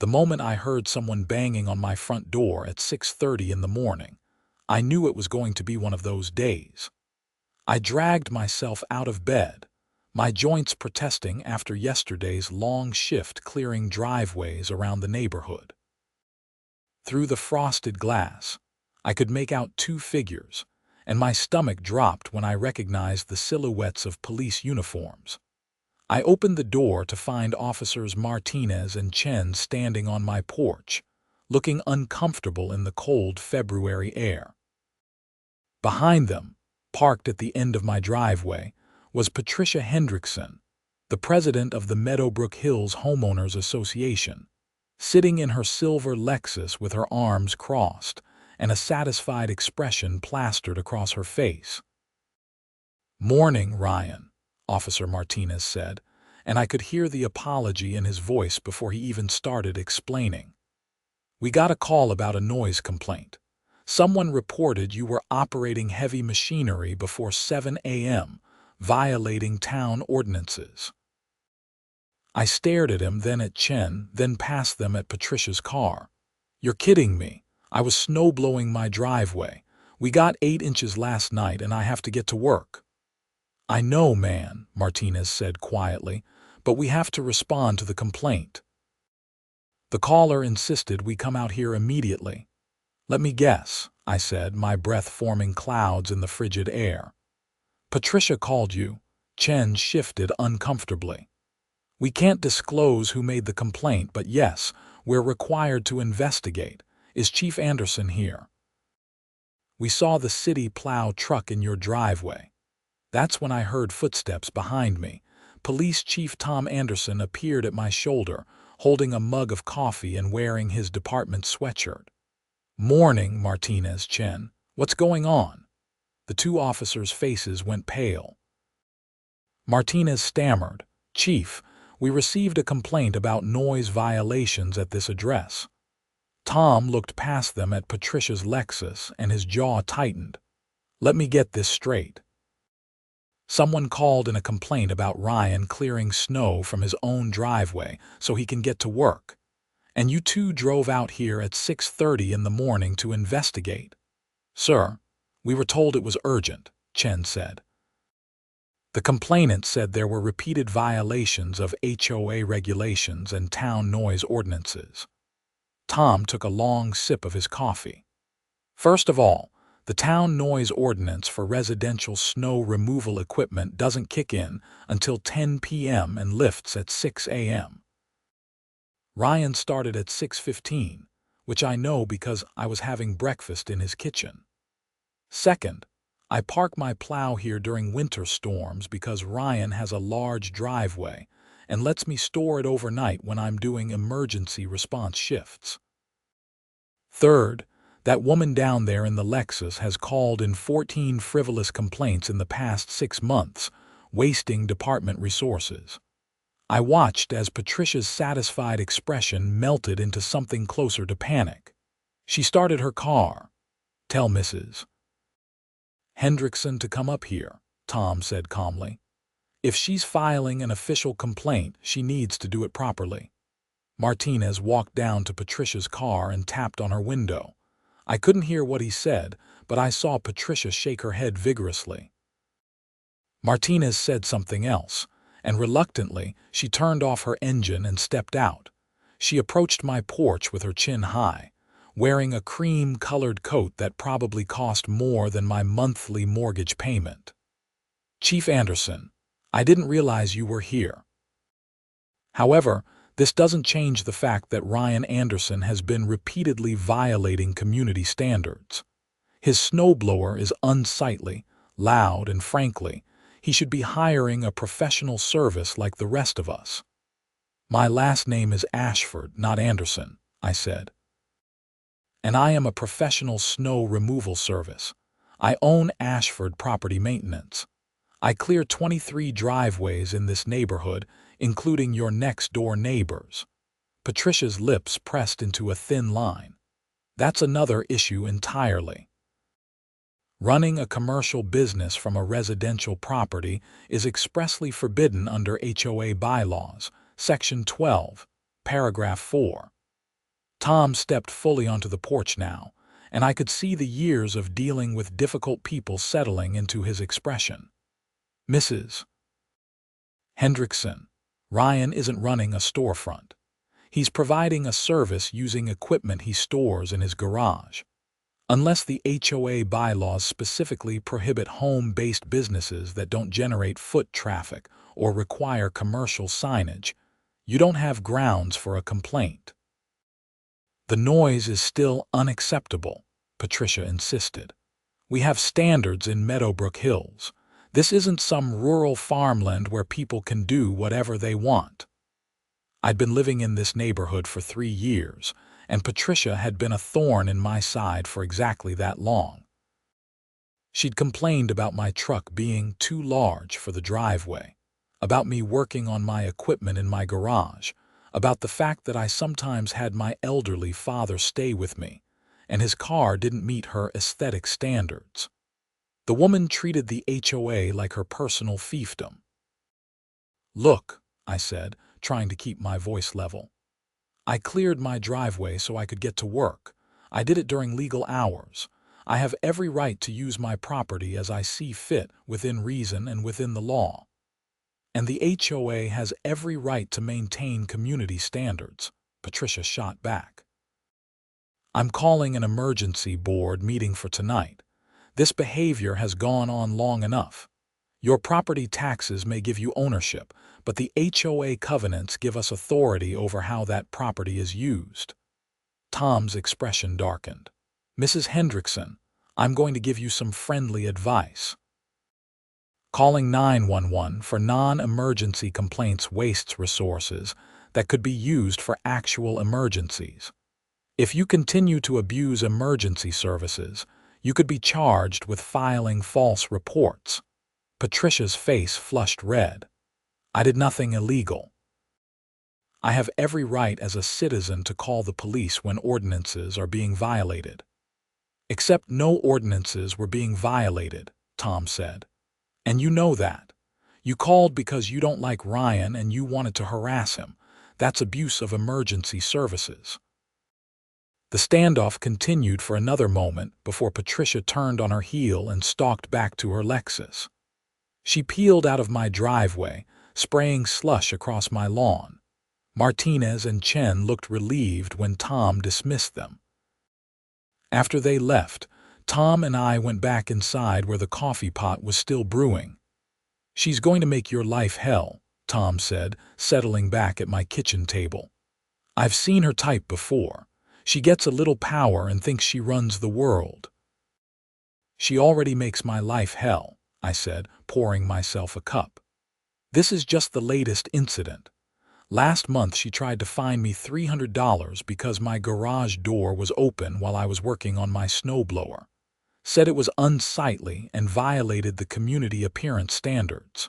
The moment I heard someone banging on my front door at 6:30 in the morning, I knew it was going to be one of those days. I dragged myself out of bed, my joints protesting after yesterday's long shift clearing driveways around the neighborhood. Through the frosted glass, I could make out two figures, and my stomach dropped when I recognized the silhouettes of police uniforms. I opened the door to find Officers Martinez and Chen standing on my porch, looking uncomfortable in the cold February air. Behind them, parked at the end of my driveway, was Patricia Hendrickson, the president of the Meadowbrook Hills Homeowners Association, sitting in her silver Lexus with her arms crossed and a satisfied expression plastered across her face. "Morning, Ryan," Officer Martinez said, and I could hear the apology in his voice before he even started explaining. "We got a call about a noise complaint. Someone reported you were operating heavy machinery before 7 a.m., violating town ordinances." I stared at him, then at Chen, then past them at Patricia's car. "You're kidding me. I was snowblowing my driveway. We got 8 inches last night and I have to get to work." "I know, man," Martinez said quietly, "but we have to respond to the complaint." The caller insisted we come out here immediately. "Let me guess," I said, my breath forming clouds in the frigid air. "Patricia called you." Chen shifted uncomfortably. "We can't disclose who made the complaint, but yes, we're required to investigate. Is Chief Anderson here?" "We saw the city plow truck in your driveway." That's when I heard footsteps behind me. Police Chief Tom Anderson appeared at my shoulder, holding a mug of coffee and wearing his department sweatshirt. "Morning, Martinez, Chen. What's going on?" The two officers' faces went pale. Martinez stammered, "Chief, we received a complaint about noise violations at this address." Tom looked past them at Patricia's Lexus and his jaw tightened. "Let me get this straight. Someone called in a complaint about Ryan clearing snow from his own driveway so he can get to work. And you two drove out here at 6:30 in the morning to investigate." "Sir, we were told it was urgent," Chen said. "The complainant said there were repeated violations of HOA regulations and town noise ordinances." Tom took a long sip of his coffee. "First of all, the town noise ordinance for residential snow removal equipment doesn't kick in until 10 p.m. and lifts at 6 a.m. Ryan started at 6:15, which I know because I was having breakfast in his kitchen. Second, I park my plow here during winter storms because Ryan has a large driveway and lets me store it overnight when I'm doing emergency response shifts. Third, that woman down there in the Lexus has called in 14 frivolous complaints in the past 6 months, wasting department resources. I watched as Patricia's satisfied expression melted into something closer to panic. She started her car. "Tell Mrs. Hendrickson to come up here," Tom said calmly. "If she's filing an official complaint, she needs to do it properly." Martinez walked down to Patricia's car and tapped on her window. I couldn't hear what he said, but I saw Patricia shake her head vigorously. Martinez said something else, and reluctantly, she turned off her engine and stepped out. She approached my porch with her chin high, wearing a cream-colored coat that probably cost more than my monthly mortgage payment. "Chief Anderson, I didn't realize you were here. However, this doesn't change the fact that Ryan Anderson has been repeatedly violating community standards. His snowblower is unsightly, loud, and frankly, he should be hiring a professional service like the rest of us." "My last name is Ashford, not Anderson," I said. "And I am a professional snow removal service. I own Ashford Property Maintenance. I clear 23 driveways in this neighborhood, including your next-door neighbors." Patricia's lips pressed into a thin line. "That's another issue entirely. Running a commercial business from a residential property is expressly forbidden under HOA bylaws, Section 12, Paragraph 4. Tom stepped fully onto the porch now, and I could see the years of dealing with difficult people settling into his expression. Mrs. Hendrickson, Ryan isn't running a storefront. He's providing a service using equipment he stores in his garage. Unless the HOA bylaws specifically prohibit home-based businesses that don't generate foot traffic or require commercial signage, you don't have grounds for a complaint. The noise is still unacceptable, Patricia insisted. We have standards in Meadowbrook Hills. This isn't some rural farmland where people can do whatever they want. I'd been living in this neighborhood for 3 years, and Patricia had been a thorn in my side for exactly that long. She'd complained about my truck being too large for the driveway, about me working on my equipment in my garage, about the fact that I sometimes had my elderly father stay with me, and his car didn't meet her aesthetic standards. The woman treated the HOA like her personal fiefdom. "Look," I said, trying to keep my voice level. "I cleared my driveway so I could get to work. I did it during legal hours. I have every right to use my property as I see fit, within reason and within the law. And the HOA has every right to maintain community standards," Patricia shot back. "I'm calling an emergency board meeting for tonight. This behavior has gone on long enough. Your property taxes may give you ownership, but the HOA covenants give us authority over how that property is used." Tom's expression darkened. "Mrs. Hendrickson, I'm going to give you some friendly advice. Calling 911 for non-emergency complaints wastes resources that could be used for actual emergencies. If you continue to abuse emergency services, you could be charged with filing false reports." Patricia's face flushed red. "I did nothing illegal. I have every right as a citizen to call the police when ordinances are being violated." "Except no ordinances were being violated," Tom said. "And you know that. You called because you don't like Ryan and you wanted to harass him. That's abuse of emergency services." The standoff continued for another moment before Patricia turned on her heel and stalked back to her Lexus. She peeled out of my driveway, spraying slush across my lawn. Martinez and Chen looked relieved when Tom dismissed them. After they left, Tom and I went back inside where the coffee pot was still brewing. "She's going to make your life hell," Tom said, settling back at my kitchen table. "I've seen her type before. She gets a little power and thinks she runs the world." "She already makes my life hell," I said, pouring myself a cup. "This is just the latest incident. Last month she tried to fine me $300 because my garage door was open while I was working on my snowblower. Said it was unsightly and violated the community appearance standards."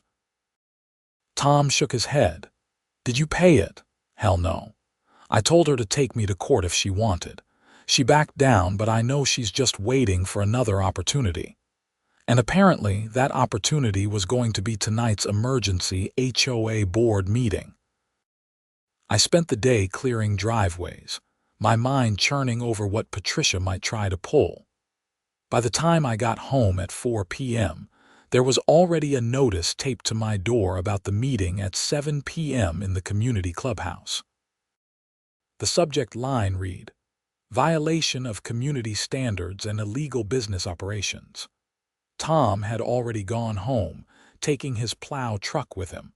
Tom shook his head. "Did you pay it?" "Hell no. I told her to take me to court if she wanted. She backed down, but I know she's just waiting for another opportunity. And apparently that opportunity was going to be tonight's emergency HOA board meeting." I spent the day clearing driveways, my mind churning over what Patricia might try to pull. By the time I got home at 4 p.m., there was already a notice taped to my door about the meeting at 7 p.m. in the community clubhouse. The subject line read, "Violation of community standards and illegal business operations." Tom had already gone home, taking his Plow truck with him.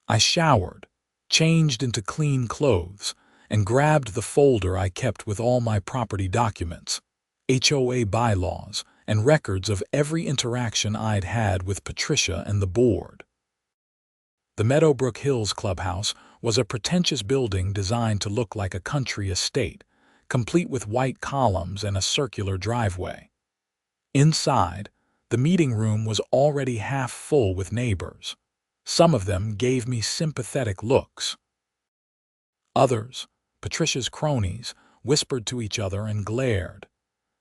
I showered, changed into clean clothes, and grabbed the folder I kept with all my property documents, HOA bylaws, and records of every interaction I'd had with Patricia and the board. The Meadowbrook Hills clubhouse was a pretentious building designed to look like a country estate, complete with white columns and a circular driveway. Inside, the meeting room was already half full with neighbors. Some of them gave me sympathetic looks. Others, Patricia's cronies, whispered to each other and glared.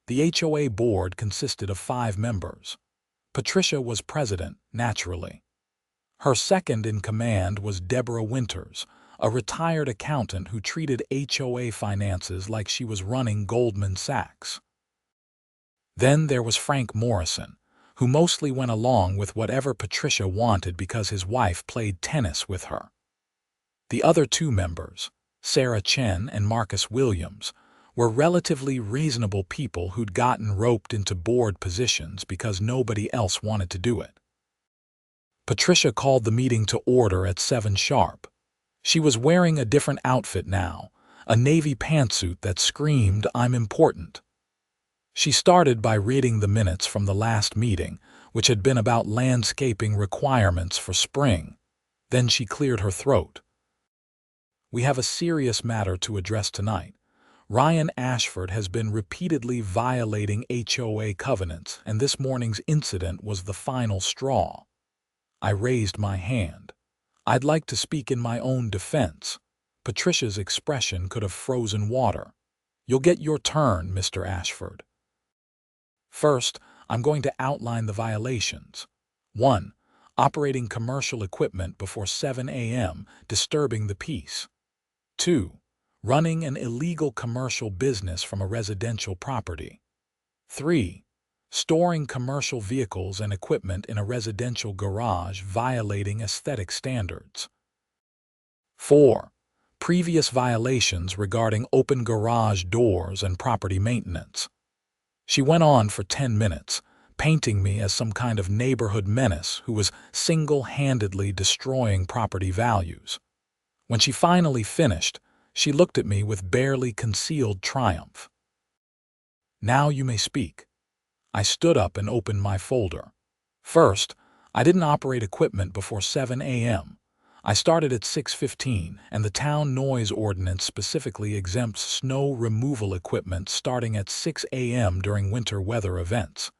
The HOA board consisted of 5 members. Patricia was president, naturally. Her second in command was Deborah Winters, a retired accountant who treated HOA finances like she was running Goldman Sachs. Then there was Frank Morrison, who mostly went along with whatever Patricia wanted because his wife played tennis with her. The other two members, Sarah Chen and Marcus Williams, were relatively reasonable people who'd gotten roped into board positions because nobody else wanted to do it. Patricia called the meeting to order at 7 sharp. She was wearing a different outfit now, a navy pantsuit that screamed, "I'm important." She started by reading the minutes from the last meeting, which had been about landscaping requirements for spring. Then she cleared her throat. "We have a serious matter to address tonight. Ryan Ashford has been repeatedly violating HOA covenants, and this morning's incident was the final straw." I raised my hand. I'd like to speak in my own defense. Patricia's expression could have frozen water. "You'll get your turn, Mr. Ashford. First, I'm going to outline the violations. 1. Operating commercial equipment before 7 a.m., disturbing the peace. 2. Running an illegal commercial business from a residential property. 3. Storing commercial vehicles and equipment in a residential garage, violating aesthetic standards. 4. Previous violations regarding open garage doors and property maintenance. She went on for 10 minutes, painting me as some kind of neighborhood menace who was single-handedly destroying property values. When she finally finished, she looked at me with barely concealed triumph. "Now you may speak." I stood up and opened my folder. First, I didn't operate equipment before 7 a.m. I started at 6:15, and the town noise ordinance specifically exempts snow removal equipment starting at 6 a.m. during winter weather events.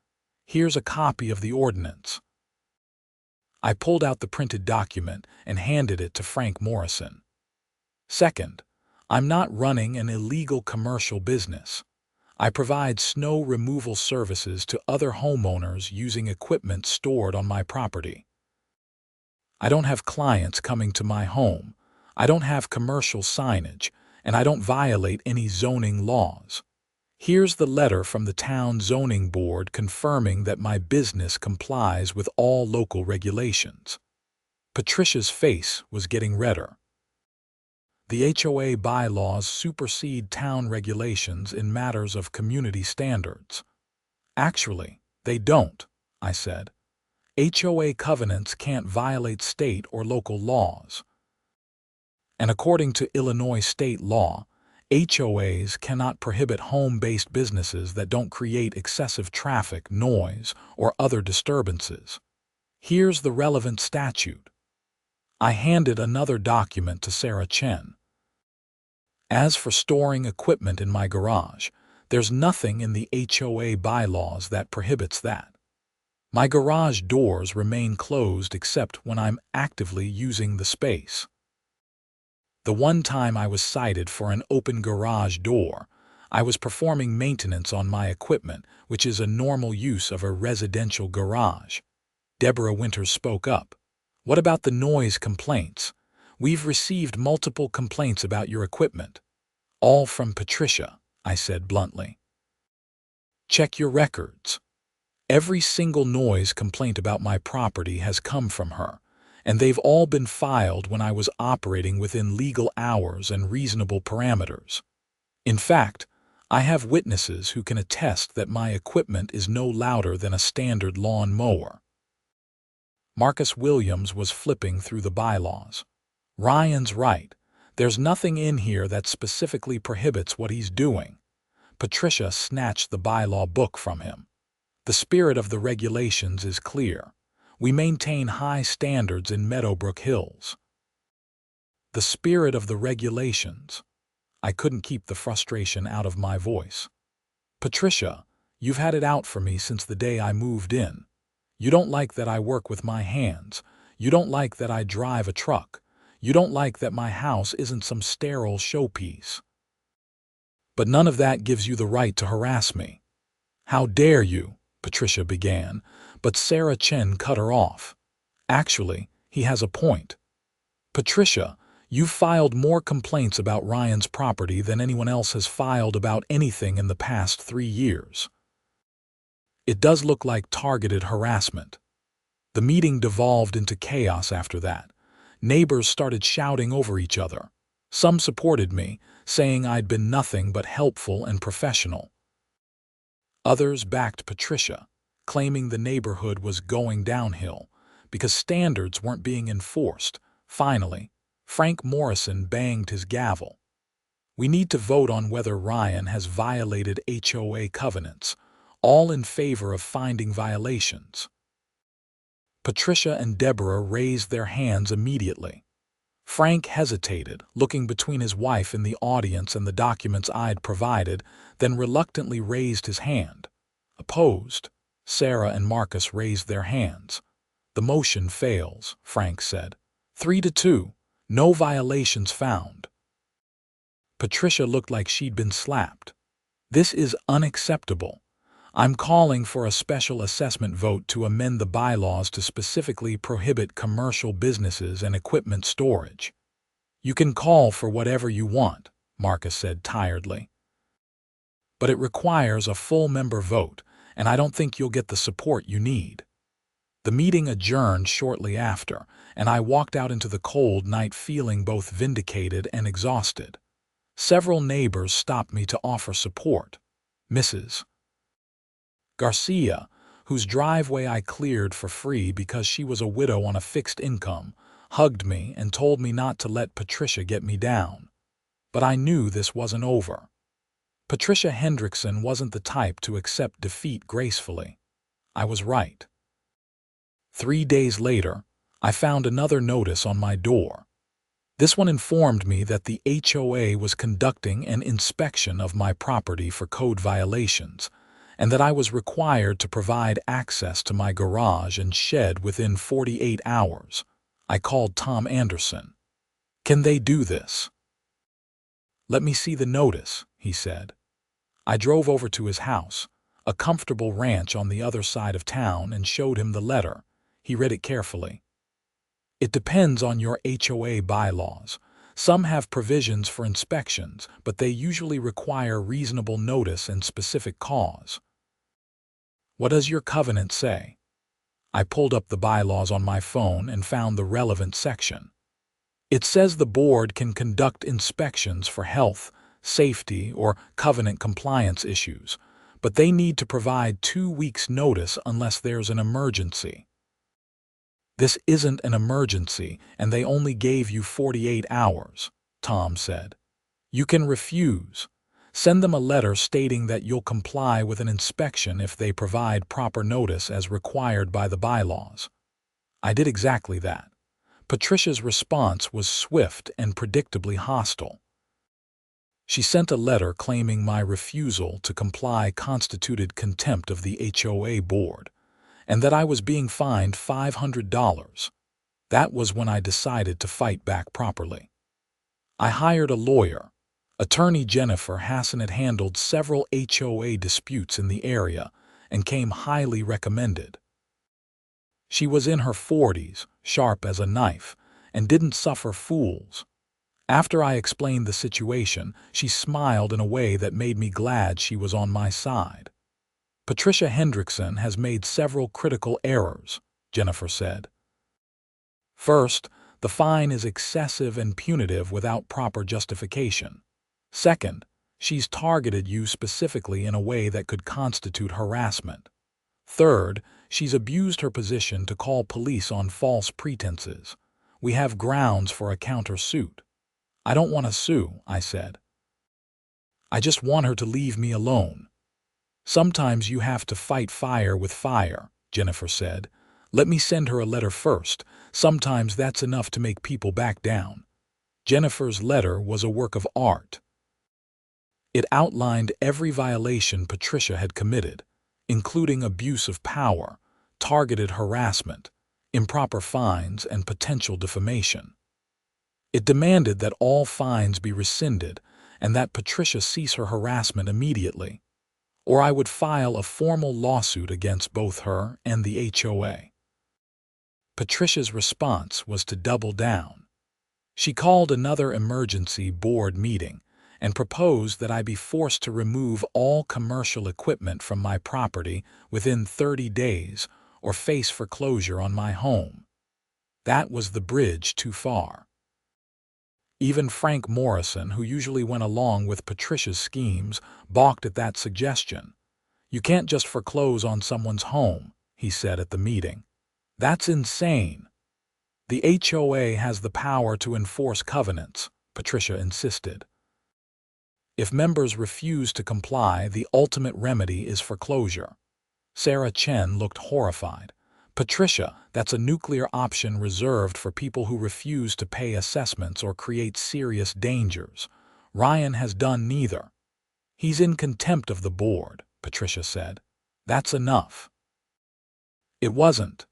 Here's a copy of the ordinance. I pulled out the printed document and handed it to Frank Morrison. Second, I'm not running an illegal commercial business. I provide snow removal services to other homeowners using equipment stored on my property. I don't have clients coming to my home, I don't have commercial signage, and I don't violate any zoning laws. Here's the letter from the town zoning board confirming that my business complies with all local regulations. Patricia's face was getting redder. The HOA bylaws supersede town regulations in matters of community standards. Actually, they don't, I said. HOA covenants can't violate state or local laws. And according to Illinois state law, HOAs cannot prohibit home-based businesses that don't create excessive traffic, noise, or other disturbances. Here's the relevant statute. I handed another document to Sarah Chen. As for storing equipment in my garage, there's nothing in the HOA bylaws that prohibits that. My garage doors remain closed except when I'm actively using the space. The one time I was cited for an open garage door, I was performing maintenance on my equipment, which is a normal use of a residential garage. Deborah Winters spoke up. "What about the noise complaints? We've received multiple complaints about your equipment." "All from Patricia," I said bluntly. "Check your records. Every single noise complaint about my property has come from her, and they've all been filed when I was operating within legal hours and reasonable parameters. In fact, I have witnesses who can attest that my equipment is no louder than a standard lawn mower." Marcus Williams was flipping through the bylaws. "Ryan's right. There's nothing in here that specifically prohibits what he's doing." Patricia snatched the bylaw book from him. "The spirit of the regulations is clear. We maintain high standards in Meadowbrook Hills." The spirit of the regulations. I couldn't keep the frustration out of my voice. "Patricia, you've had it out for me since the day I moved in. You don't like that I work with my hands. You don't like that I drive a truck. You don't like that my house isn't some sterile showpiece. But none of that gives you the right to harass me." "How dare you?" Patricia began, but Sarah Chen cut her off. "Actually, he has a point. Patricia, You've filed more complaints about Ryan's property than anyone else has filed about anything in the past 3 years. It does look like targeted harassment. The meeting devolved into chaos after that. Neighbors started shouting over each other. Some supported me, saying I'd been nothing but helpful and professional. Others backed Patricia, claiming the neighborhood was going downhill because standards weren't being enforced. Finally, Frank Morrison banged his gavel. We need to vote on whether Ryan has violated HOA covenants, all in favor of finding violations. Patricia and Deborah raised their hands immediately. Frank hesitated, looking between his wife in the audience and the documents I'd provided, then reluctantly raised his hand. Opposed, Sarah and Marcus raised their hands. The motion fails, Frank said. 3-2, no violations found. Patricia looked like she'd been slapped. This is unacceptable. I'm calling for a special assessment vote to amend the bylaws to specifically prohibit commercial businesses and equipment storage. You can call for whatever you want, Marcus said tiredly. But it requires a full member vote, and I don't think you'll get the support you need. The meeting adjourned shortly after, and I walked out into the cold night feeling both vindicated and exhausted. Several neighbors stopped me to offer support. Mrs. Garcia, whose driveway I cleared for free because she was a widow on a fixed income, hugged me and told me not to let Patricia get me down. But I knew this wasn't over. Patricia Hendrickson wasn't the type to accept defeat gracefully. I was right. 3 days later, I found another notice on my door. This one informed me that the HOA was conducting an inspection of my property for code violations, and that I was required to provide access to my garage and shed within 48 hours. I called Tom Anderson. Can they do this? Let me see the notice, he said. I drove over to his house, a comfortable ranch on the other side of town, and showed him the letter. He read it carefully. It depends on your HOA bylaws. Some have provisions for inspections, but they usually require reasonable notice and specific cause. What does your covenant say? I pulled up the bylaws on my phone and found the relevant section. It says the board can conduct inspections for health, safety, or covenant compliance issues, but they need to provide 2 weeks' notice unless there's an emergency. This isn't an emergency, and they only gave you 48 hours, Tom said. You can refuse. Send them a letter stating that you'll comply with an inspection if they provide proper notice as required by the bylaws. I did exactly that. Patricia's response was swift and predictably hostile. She sent a letter claiming my refusal to comply constituted contempt of the HOA board, and that I was being fined $500. That was when I decided to fight back properly. I hired a lawyer. Attorney Jennifer Hassan had handled several HOA disputes in the area and came highly recommended. She was in her 40s, sharp as a knife, and didn't suffer fools. After I explained the situation, she smiled in a way that made me glad she was on my side. Patricia Hendrickson has made several critical errors, Jennifer said. First, the fine is excessive and punitive without proper justification. Second, she's targeted you specifically in a way that could constitute harassment. Third, she's abused her position to call police on false pretenses. We have grounds for a countersuit. I don't want to sue, I said. I just want her to leave me alone. Sometimes you have to fight fire with fire, Jennifer said. Let me send her a letter first. Sometimes that's enough to make people back down. Jennifer's letter was a work of art. It outlined every violation Patricia had committed, including abuse of power, targeted harassment, improper fines, and potential defamation. It demanded that all fines be rescinded and that Patricia cease her harassment immediately, or I would file a formal lawsuit against both her and the HOA. Patricia's response was to double down. She called another emergency board meeting and proposed that I be forced to remove all commercial equipment from my property within 30 days or face foreclosure on my home. That was the bridge too far. Even Frank Morrison, who usually went along with Patricia's schemes, balked at that suggestion. "You can't just foreclose on someone's home," he said at the meeting. "That's insane." "The HOA has the power to enforce covenants," Patricia insisted. "If members refuse to comply, the ultimate remedy is foreclosure." Sarah Chen looked horrified. "Patricia, that's a nuclear option reserved for people who refuse to pay assessments or create serious dangers. Ryan has done neither." "He's in contempt of the board," Patricia said. "That's enough." It wasn't,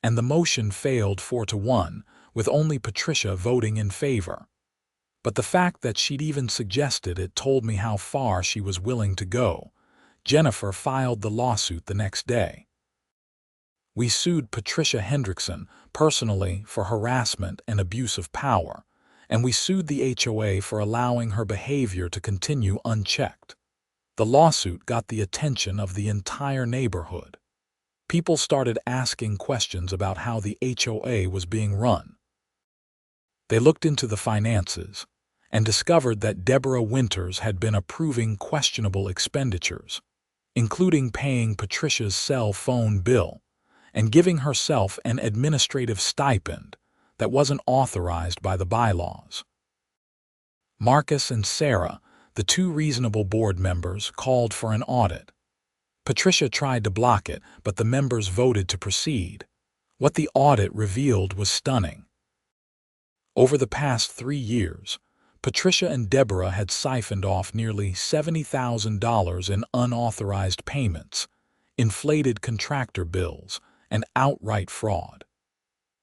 and the motion failed 4-1, with only Patricia voting in favor. But the fact that she'd even suggested it told me how far she was willing to go. Jennifer filed the lawsuit the next day. We sued Patricia Hendrickson personally for harassment and abuse of power, and we sued the HOA for allowing her behavior to continue unchecked. The lawsuit got the attention of the entire neighborhood. People started asking questions about how the HOA was being run. They looked into the finances and discovered that Deborah Winters had been approving questionable expenditures, including paying Patricia's cell phone bill and giving herself an administrative stipend that wasn't authorized by the bylaws. Marcus and Sarah, the two reasonable board members, called for an audit. Patricia tried to block it, but the members voted to proceed. What the audit revealed was stunning. Over the past 3 years, Patricia and Deborah had siphoned off nearly $70,000 in unauthorized payments, inflated contractor bills, and outright fraud.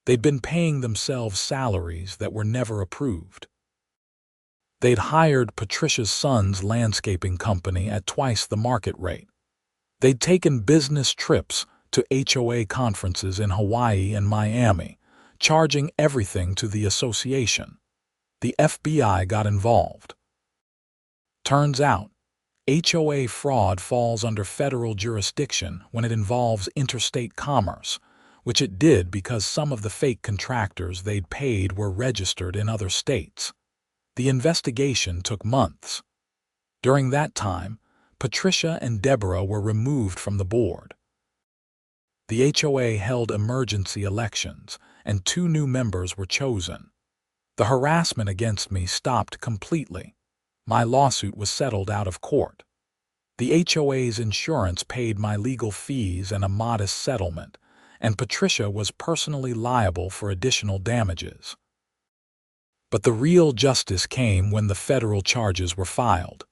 They'd been paying themselves salaries that were never approved. They'd hired Patricia's son's landscaping company at twice the market rate. They'd taken business trips to HOA conferences in Hawaii and Miami, charging everything to the association. The FBI got involved. Turns out, HOA fraud falls under federal jurisdiction when it involves interstate commerce, which it did because some of the fake contractors they'd paid were registered in other states. The investigation took months. During that time, Patricia and Deborah were removed from the board. The HOA held emergency elections, and 2 new members were chosen. The harassment against me stopped completely. My lawsuit was settled out of court. The HOA's insurance paid my legal fees and a modest settlement, and Patricia was personally liable for additional damages. But the real justice came when the federal charges were filed.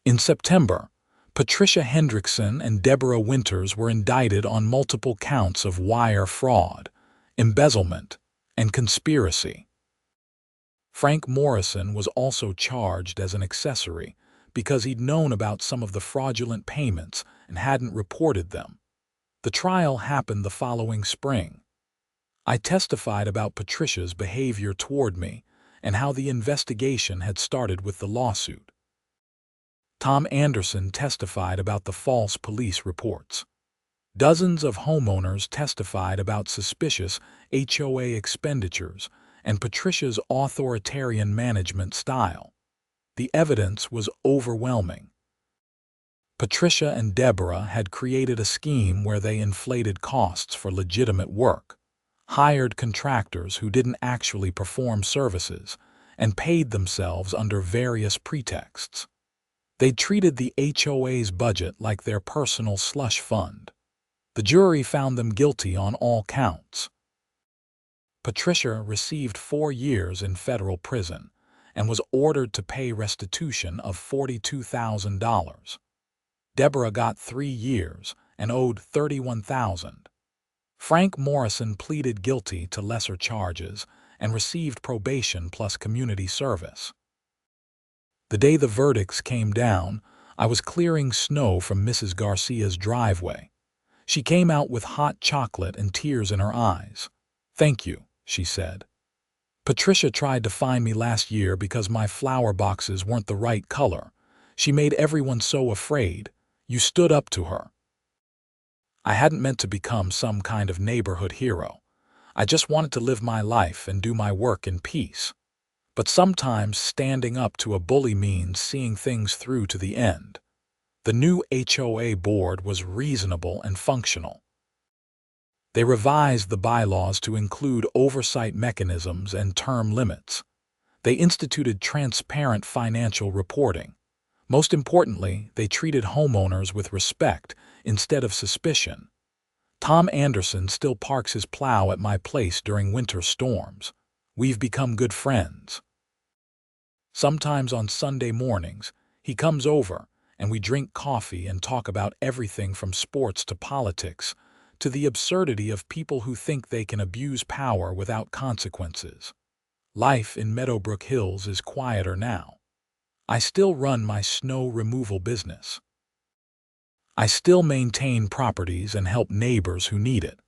In September, Patricia Hendrickson and Deborah Winters were indicted on multiple counts of wire fraud, embezzlement, and conspiracy. Frank Morrison was also charged as an accessory because he'd known about some of the fraudulent payments and hadn't reported them. The trial happened the following spring. I testified about Patricia's behavior toward me and how the investigation had started with the lawsuit. Tom Anderson testified about the false police reports. Dozens of homeowners testified about suspicious HOA expenditures and Patricia's authoritarian management style. The evidence was overwhelming. Patricia and Deborah had created a scheme where they inflated costs for legitimate work, hired contractors who didn't actually perform services, and paid themselves under various pretexts. They treated the HOA's budget like their personal slush fund. The jury found them guilty on all counts. Patricia received 4 years in federal prison and was ordered to pay restitution of $42,000. Deborah got 3 years and owed $31,000. Frank Morrison pleaded guilty to lesser charges and received probation plus community service. The day the verdicts came down, I was clearing snow from Mrs. Garcia's driveway. She came out with hot chocolate and tears in her eyes. "Thank you," she said. Patricia tried to find me last year because my flower boxes weren't the right color. She made everyone so afraid. You stood up to her. I hadn't meant to become some kind of neighborhood hero. I just wanted to live my life and do my work in peace. But sometimes standing up to a bully means seeing things through to the end. The new HOA board was reasonable and functional. They revised the bylaws to include oversight mechanisms and term limits. They instituted transparent financial reporting. Most importantly, they treated homeowners with respect instead of suspicion. Tom Anderson still parks his plow at my place during winter storms. We've become good friends. Sometimes on Sunday mornings, he comes over and we drink coffee and talk about everything from sports to politics, to the absurdity of people who think they can abuse power without consequences. Life in Meadowbrook Hills is quieter now. I still run my snow removal business. I still maintain properties and help neighbors who need it.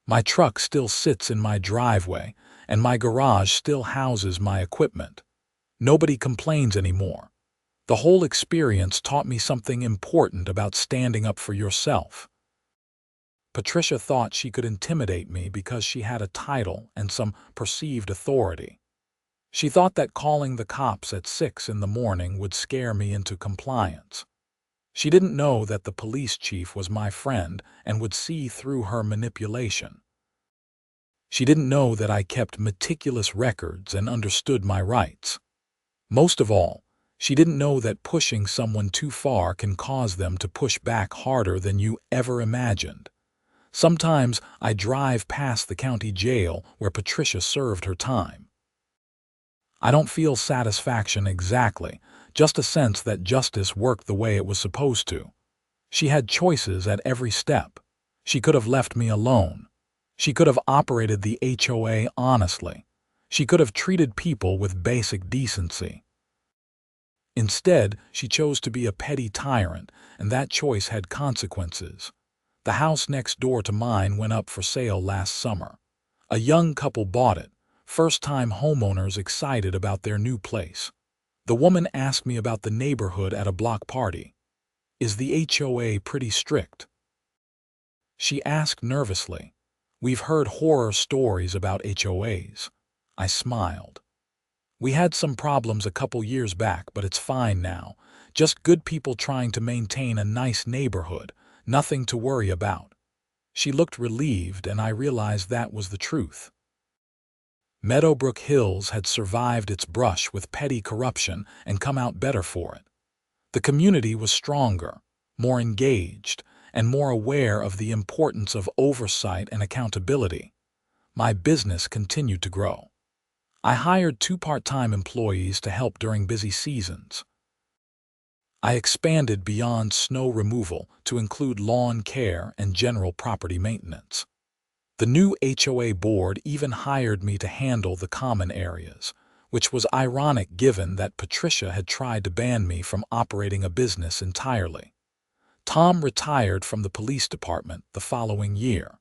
My truck still sits in my driveway, and my garage still houses my equipment. Nobody complains anymore. The whole experience taught me something important about standing up for yourself. Patricia thought she could intimidate me because she had a title and some perceived authority. She thought that calling the cops at 6 in the morning would scare me into compliance. She didn't know that the police chief was my friend and would see through her manipulation. She didn't know that I kept meticulous records and understood my rights. Most of all, she didn't know that pushing someone too far can cause them to push back harder than you ever imagined. Sometimes I drive past the county jail where Patricia served her time. I don't feel satisfaction exactly, just a sense that justice worked the way it was supposed to. She had choices at every step. She could have left me alone. She could have operated the HOA honestly. She could have treated people with basic decency. Instead, she chose to be a petty tyrant, and that choice had consequences. The house next door to mine went up for sale last summer. A young couple bought it, first-time homeowners excited about their new place. The woman asked me about the neighborhood at a block party. Is the HOA pretty strict? She asked nervously. We've heard horror stories about HOAs. I smiled. We had some problems a couple years back, but it's fine now. Just good people trying to maintain a nice neighborhood, nothing to worry about. She looked relieved, and I realized that was the truth. Meadowbrook Hills had survived its brush with petty corruption and come out better for it. The community was stronger, more engaged, and more aware of the importance of oversight and accountability. My business continued to grow. I hired 2 part-time employees to help during busy seasons. I expanded beyond snow removal to include lawn care and general property maintenance. The new HOA board even hired me to handle the common areas, which was ironic given that Patricia had tried to ban me from operating a business entirely. Tom retired from the police department the following year.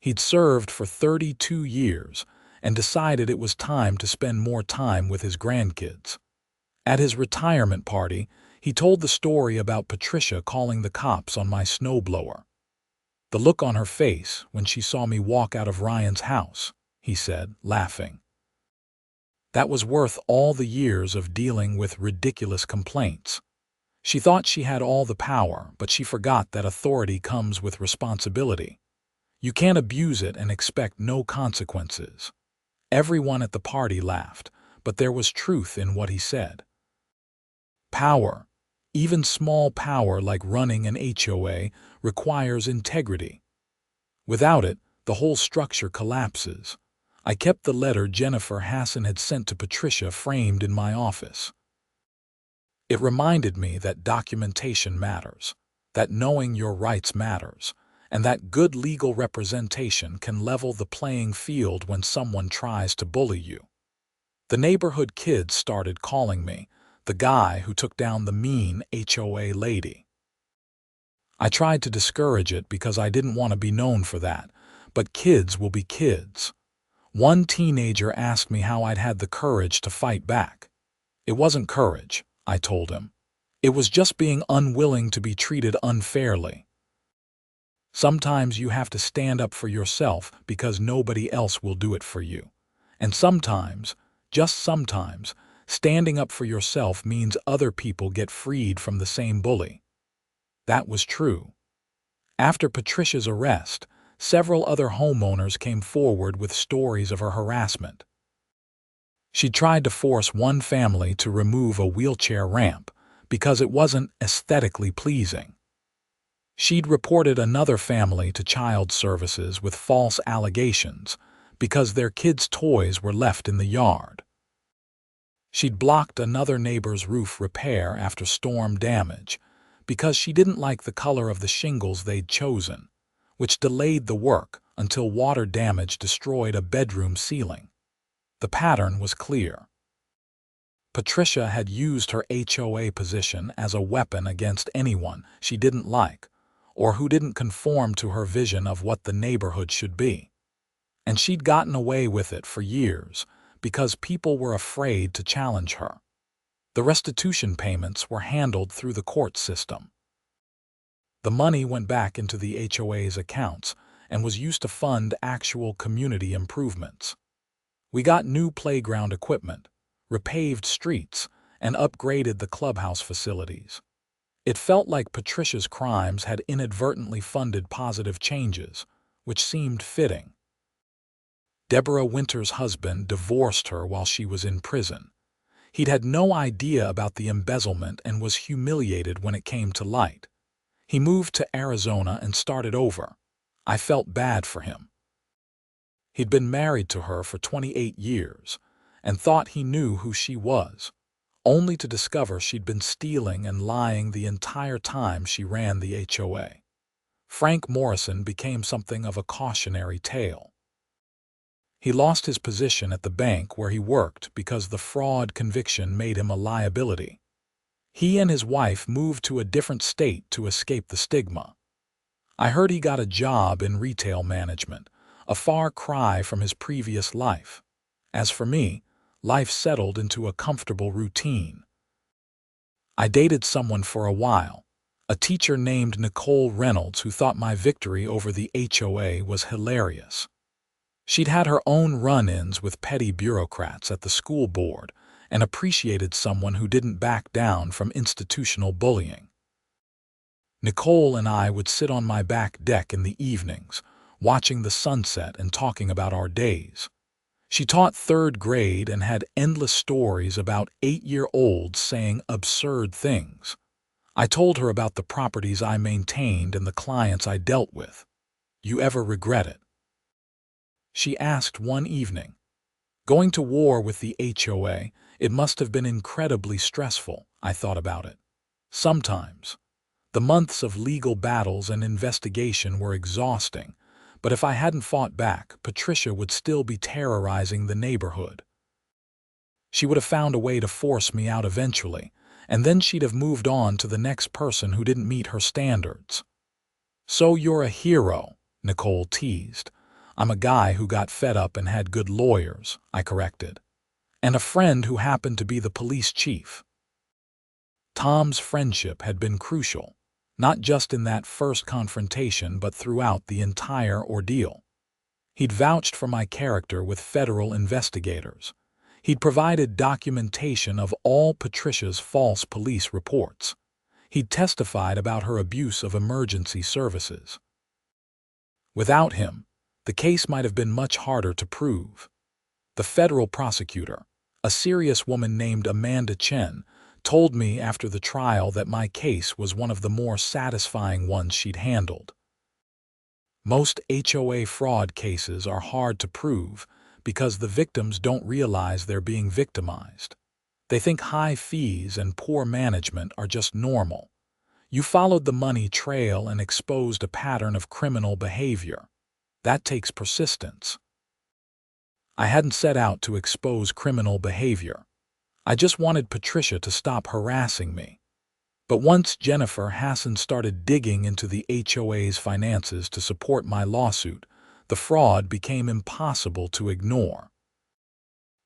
He'd served for 32 years and decided it was time to spend more time with his grandkids. At his retirement party, he told the story about Patricia calling the cops on my snowblower. The look on her face when she saw me walk out of Ryan's house, he said, laughing. That was worth all the years of dealing with ridiculous complaints. She thought she had all the power, but she forgot that authority comes with responsibility. You can't abuse it and expect no consequences. Everyone at the party laughed, but there was truth in what he said. Power, even small power like running an HOA, requires integrity. Without it, the whole structure collapses. I kept the letter Jennifer Hassan had sent to Patricia framed in my office. It reminded me that documentation matters, that knowing your rights matters, and that good legal representation can level the playing field when someone tries to bully you. The neighborhood kids started calling me the guy who took down the mean HOA lady. I tried to discourage it because I didn't want to be known for that, but kids will be kids. One teenager asked me how I'd had the courage to fight back. It wasn't courage, I told him. It was just being unwilling to be treated unfairly. Sometimes you have to stand up for yourself because nobody else will do it for you. And sometimes, just sometimes, standing up for yourself means other people get freed from the same bully. That was true. After Patricia's arrest, several other homeowners came forward with stories of her harassment. She tried to force one family to remove a wheelchair ramp because it wasn't aesthetically pleasing. She'd reported another family to child services with false allegations because their kids' toys were left in the yard. She'd blocked another neighbor's roof repair after storm damage because she didn't like the color of the shingles they'd chosen, which delayed the work until water damage destroyed a bedroom ceiling. The pattern was clear. Patricia had used her HOA position as a weapon against anyone she didn't like or who didn't conform to her vision of what the neighborhood should be. And she'd gotten away with it for years because people were afraid to challenge her. The restitution payments were handled through the court system. The money went back into the HOA's accounts and was used to fund actual community improvements. We got new playground equipment, repaved streets, and upgraded the clubhouse facilities. It felt like Patricia's crimes had inadvertently funded positive changes, which seemed fitting. Deborah Winter's husband divorced her while she was in prison. He'd had no idea about the embezzlement and was humiliated when it came to light. He moved to Arizona and started over. I felt bad for him. He'd been married to her for 28 years and thought he knew who she was, only to discover she'd been stealing and lying the entire time she ran the HOA. Frank Morrison became something of a cautionary tale. He lost his position at the bank where he worked because the fraud conviction made him a liability. He and his wife moved to a different state to escape the stigma. I heard he got a job in retail management, a far cry from his previous life. As for me, life settled into a comfortable routine. I dated someone for a while, a teacher named Nicole Reynolds who thought my victory over the HOA was hilarious. She'd had her own run-ins with petty bureaucrats at the school board and appreciated someone who didn't back down from institutional bullying. Nicole and I would sit on my back deck in the evenings, watching the sunset and talking about our days. She taught third grade and had endless stories about 8-year-olds saying absurd things. I told her about the properties I maintained and the clients I dealt with. You ever regret it? She asked one evening. Going to war with the HOA, it must have been incredibly stressful, I thought about it. Sometimes. The months of legal battles and investigation were exhausting, but if I hadn't fought back, Patricia would still be terrorizing the neighborhood. She would have found a way to force me out eventually, and then she'd have moved on to the next person who didn't meet her standards. So you're a hero, Nicole teased. I'm a guy who got fed up and had good lawyers, I corrected. And a friend who happened to be the police chief. Tom's friendship had been crucial, not just in that first confrontation but throughout the entire ordeal. He'd vouched for my character with federal investigators. He'd provided documentation of all Patricia's false police reports. He'd testified about her abuse of emergency services. Without him, the case might have been much harder to prove. The federal prosecutor, a serious woman named Amanda Chen, told me after the trial that my case was one of the more satisfying ones she'd handled. Most HOA fraud cases are hard to prove because the victims don't realize they're being victimized. They think high fees and poor management are just normal. You followed the money trail and exposed a pattern of criminal behavior. That takes persistence. I hadn't set out to expose criminal behavior. I just wanted Patricia to stop harassing me. But once Jennifer Hassan started digging into the HOA's finances to support my lawsuit, the fraud became impossible to ignore.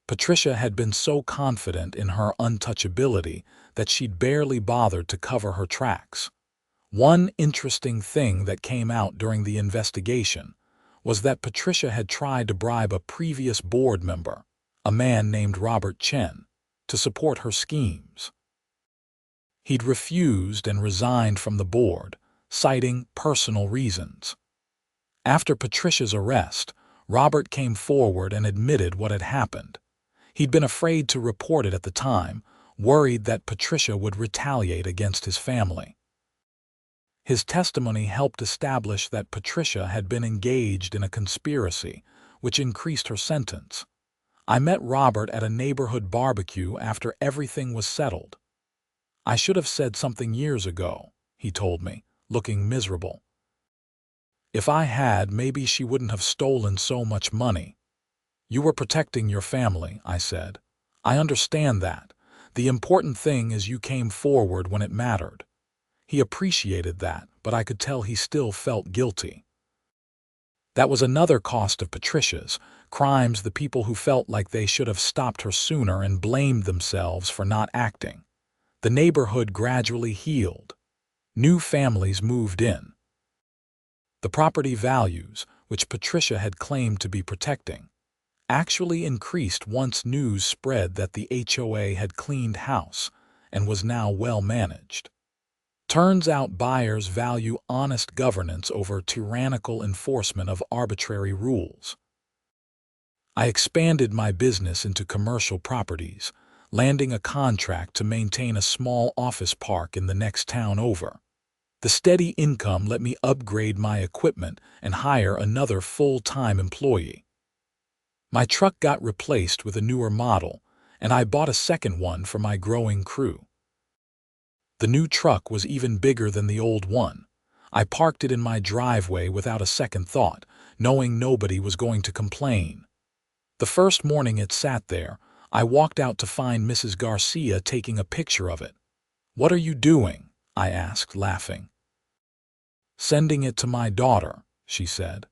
Patricia had been so confident in her untouchability that she'd barely bothered to cover her tracks. One interesting thing that came out during the investigation was that Patricia had tried to bribe a previous board member, a man named Robert Chen, to support her schemes. He'd refused and resigned from the board, citing personal reasons. After Patricia's arrest, Robert came forward and admitted what had happened. He'd been afraid to report it at the time, worried that Patricia would retaliate against his family. His testimony helped establish that Patricia had been engaged in a conspiracy, which increased her sentence. I met Robert at a neighborhood barbecue after everything was settled. "I should have said something years ago," he told me, looking miserable. "If I had, maybe she wouldn't have stolen so much money." "You were protecting your family," I said. "I understand that. The important thing is you came forward when it mattered." He appreciated that, but I could tell he still felt guilty. That was another cost of Patricia's crimes, the people who felt like they should have stopped her sooner and blamed themselves for not acting. The neighborhood gradually healed. New families moved in. The property values, which Patricia had claimed to be protecting, actually increased once news spread that the HOA had cleaned house and was now well managed. Turns out buyers value honest governance over tyrannical enforcement of arbitrary rules. I expanded my business into commercial properties, landing a contract to maintain a small office park in the next town over. The steady income let me upgrade my equipment and hire another full-time employee. My truck got replaced with a newer model, and I bought a second one for my growing crew. The new truck was even bigger than the old one. I parked it in my driveway without a second thought, knowing nobody was going to complain. The first morning it sat there, I walked out to find Mrs. Garcia taking a picture of it. "What are you doing?" I asked, laughing. "Sending it to my daughter," she said.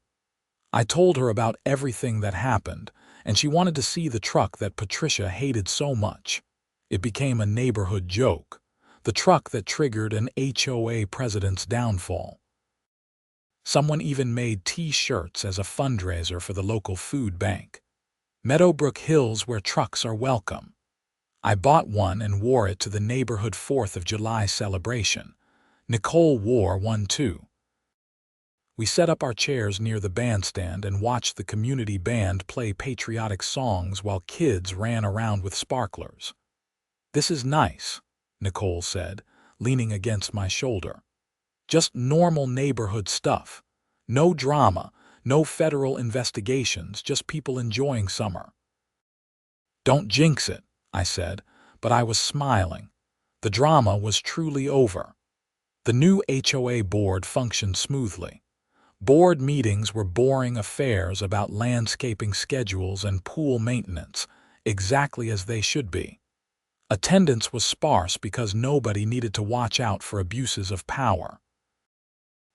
I told her about everything that happened, and she wanted to see the truck that Patricia hated so much. It became a neighborhood joke, the truck that triggered an HOA president's downfall. Someone even made T-shirts as a fundraiser for the local food bank. Meadowbrook Hills, where trucks are welcome. I bought one and wore it to the neighborhood 4th of July celebration. Nicole wore one too. We set up our chairs near the bandstand and watched the community band play patriotic songs while kids ran around with sparklers. "This is nice," Nicole said, leaning against my shoulder. "Just normal neighborhood stuff. No drama, no federal investigations, just people enjoying summer." "Don't jinx it," I said, but I was smiling. The drama was truly over. The new HOA board functioned smoothly. Board meetings were boring affairs about landscaping schedules and pool maintenance, exactly as they should be. Attendance was sparse because nobody needed to watch out for abuses of power.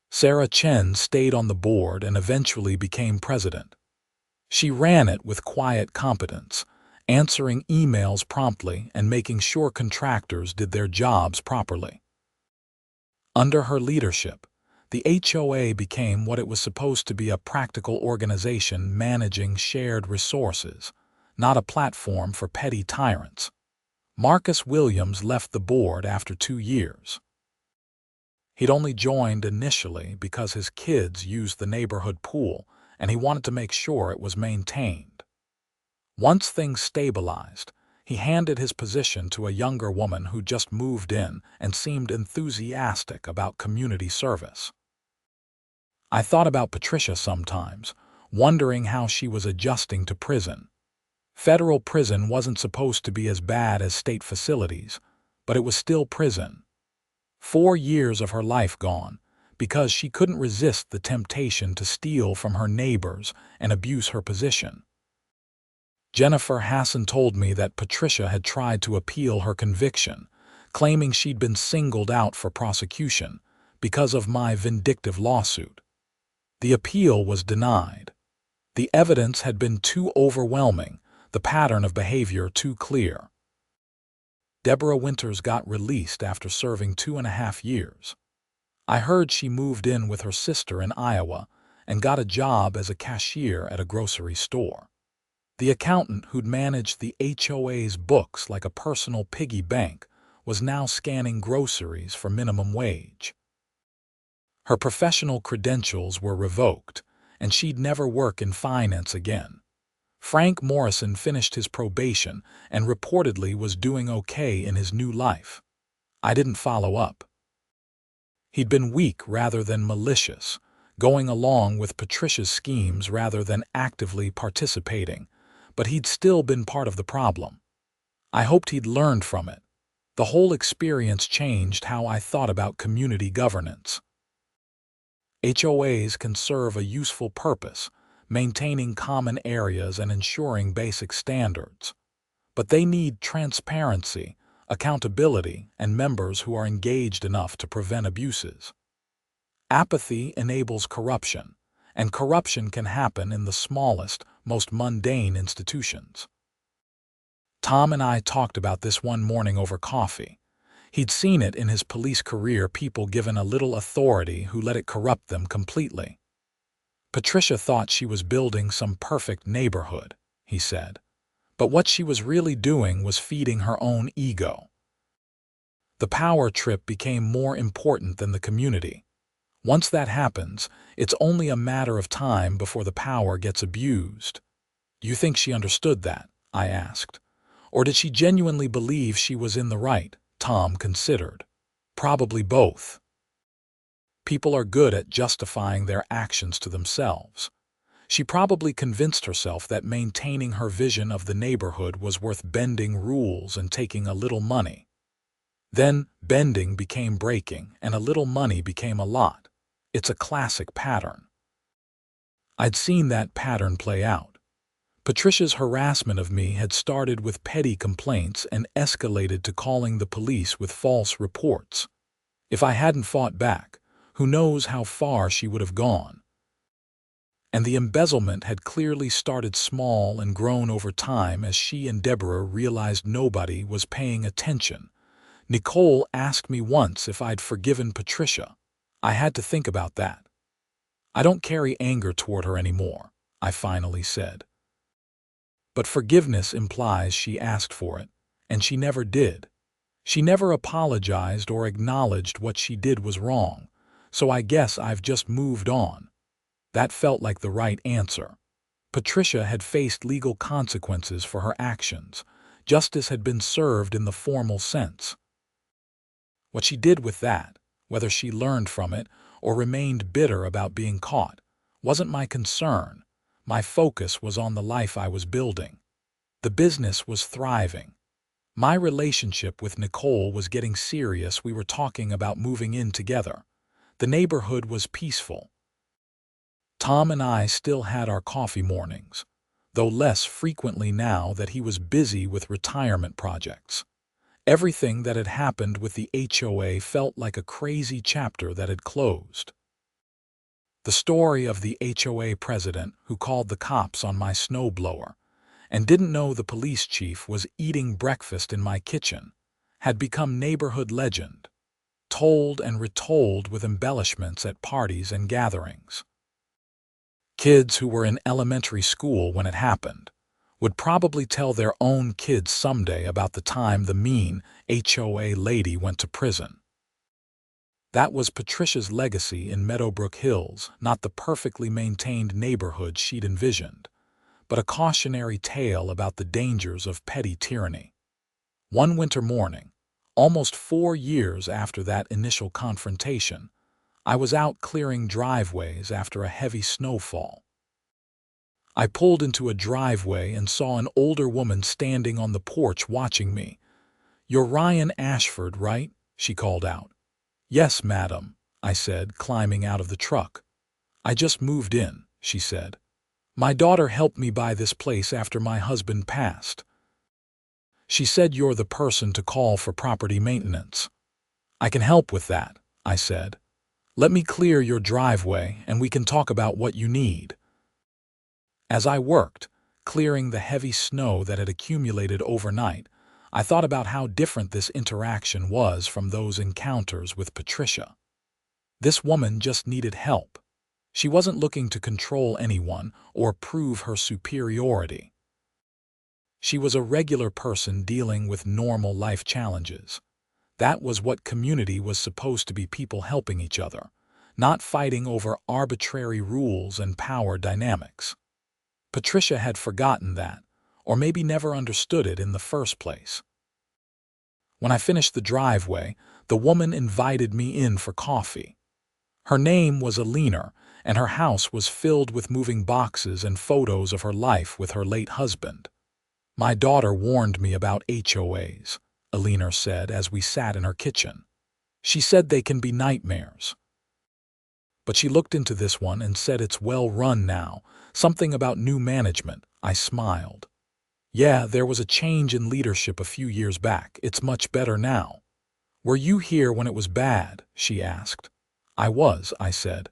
Sarah Chen stayed on the board and eventually became president. She ran it with quiet competence, answering emails promptly and making sure contractors did their jobs properly. Under her leadership, the HOA became what it was supposed to be: a practical organization managing shared resources, not a platform for petty tyrants. Marcus Williams left the board after 2 years. He'd only joined initially because his kids used the neighborhood pool and he wanted to make sure it was maintained. Once things stabilized, he handed his position to a younger woman who just moved in and seemed enthusiastic about community service. I thought about Patricia sometimes, wondering how she was adjusting to prison. Federal prison wasn't supposed to be as bad as state facilities, but it was still prison. 4 years of her life gone because she couldn't resist the temptation to steal from her neighbors and abuse her position. Jennifer Hassan told me that Patricia had tried to appeal her conviction, claiming she'd been singled out for prosecution because of my vindictive lawsuit. The appeal was denied. The evidence had been too overwhelming, the pattern of behavior too clear. Deborah Winters got released after serving 2.5 years. I heard she moved in with her sister in Iowa and got a job as a cashier at a grocery store. The accountant who'd managed the HOA's books like a personal piggy bank was now scanning groceries for minimum wage. Her professional credentials were revoked, and she'd never work in finance again. Frank Morrison finished his probation and reportedly was doing okay in his new life. I didn't follow up. He'd been weak rather than malicious, going along with Patricia's schemes rather than actively participating, but he'd still been part of the problem. I hoped he'd learned from it. The whole experience changed how I thought about community governance. HOAs can serve a useful purpose, maintaining common areas and ensuring basic standards. But they need transparency, accountability, and members who are engaged enough to prevent abuses. Apathy enables corruption, and corruption can happen in the smallest, most mundane institutions. Tom and I talked about this one morning over coffee. He'd seen it in his police career, people given a little authority who let it corrupt them completely. Patricia thought she was building some perfect neighborhood, he said. But what she was really doing was feeding her own ego. The power trip became more important than the community. Once that happens, it's only a matter of time before the power gets abused. Do you think she understood that? I asked. Or did she genuinely believe she was in the right? Tom considered. Probably both. People are good at justifying their actions to themselves. She probably convinced herself that maintaining her vision of the neighborhood was worth bending rules and taking a little money. Then bending became breaking, and a little money became a lot. It's a classic pattern. I'd seen that pattern play out. Patricia's harassment of me had started with petty complaints and escalated to calling the police with false reports. If I hadn't fought back, who knows how far she would have gone. And the embezzlement had clearly started small and grown over time as she and Deborah realized nobody was paying attention. Nicole asked me once if I'd forgiven Patricia. I had to think about that. I don't carry anger toward her anymore, I finally said. But forgiveness implies she asked for it, and she never did. She never apologized or acknowledged what she did was wrong, so I guess I've just moved on. That felt like the right answer. Patricia had faced legal consequences for her actions. Justice had been served in the formal sense. What she did with that, whether she learned from it or remained bitter about being caught, wasn't my concern. My focus was on the life I was building. The business was thriving. My relationship with Nicole was getting serious. We were talking about moving in together. The neighborhood was peaceful. Tom and I still had our coffee mornings, though less frequently now that he was busy with retirement projects. Everything that had happened with the HOA felt like a crazy chapter that had closed. The story of the HOA president who called the cops on my snowblower and didn't know the police chief was eating breakfast in my kitchen had become neighborhood legend, told and retold with embellishments at parties and gatherings. Kids who were in elementary school when it happened would probably tell their own kids someday about the time the mean HOA lady went to prison. That was Patricia's legacy in Meadowbrook Hills, not the perfectly maintained neighborhood she'd envisioned, but a cautionary tale about the dangers of petty tyranny. One winter morning, almost 4 years after that initial confrontation, I was out clearing driveways after a heavy snowfall. I pulled into a driveway and saw an older woman standing on the porch watching me. "You're Ryan Ashford, right?" she called out. "Yes, madam," I said, climbing out of the truck. "I just moved in," she said. "My daughter helped me buy this place after my husband passed. She said you're the person to call for property maintenance." "I can help with that," I said. "Let me clear your driveway and we can talk about what you need." As I worked, clearing the heavy snow that had accumulated overnight, I thought about how different this interaction was from those encounters with Patricia. This woman just needed help. She wasn't looking to control anyone or prove her superiority. She was a regular person dealing with normal life challenges. That was what community was supposed to be, people helping each other, not fighting over arbitrary rules and power dynamics. Patricia had forgotten that, or maybe never understood it in the first place. When I finished the driveway, the woman invited me in for coffee. Her name was Alina, and her house was filled with moving boxes and photos of her life with her late husband. "My daughter warned me about HOAs," Alina said as we sat in her kitchen. "She said they can be nightmares. But she looked into this one and said it's well run now, something about new management." I smiled. "Yeah, there was a change in leadership a few years back. It's much better now." "Were you here when it was bad?" she asked. "I was," I said.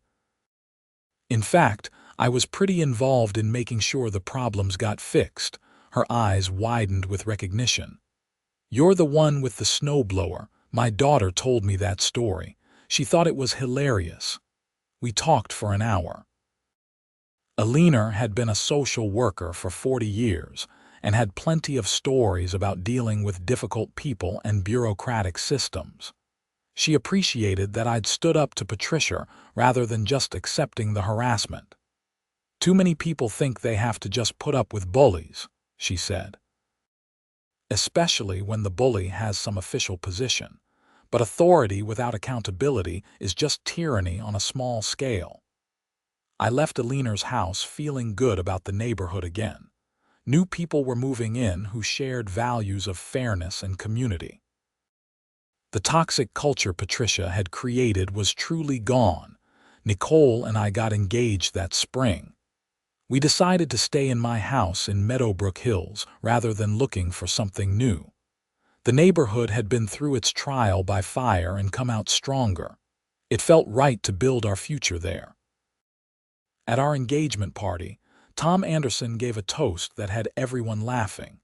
"In fact, I was pretty involved in making sure the problems got fixed." Her eyes widened with recognition. "You're the one with the snowblower. My daughter told me that story. She thought it was hilarious." We talked for an hour. Alina had been a social worker for 40 years and had plenty of stories about dealing with difficult people and bureaucratic systems. She appreciated that I'd stood up to Patricia rather than just accepting the harassment. "Too many people think they have to just put up with bullies," she said. "Especially when the bully has some official position. But authority without accountability is just tyranny on a small scale." I left Alina's house feeling good about the neighborhood again. New people were moving in who shared values of fairness and community. The toxic culture Patricia had created was truly gone. Nicole and I got engaged that spring. We decided to stay in my house in Meadowbrook Hills rather than looking for something new. The neighborhood had been through its trial by fire and come out stronger. It felt right to build our future there. At our engagement party, Tom Anderson gave a toast that had everyone laughing.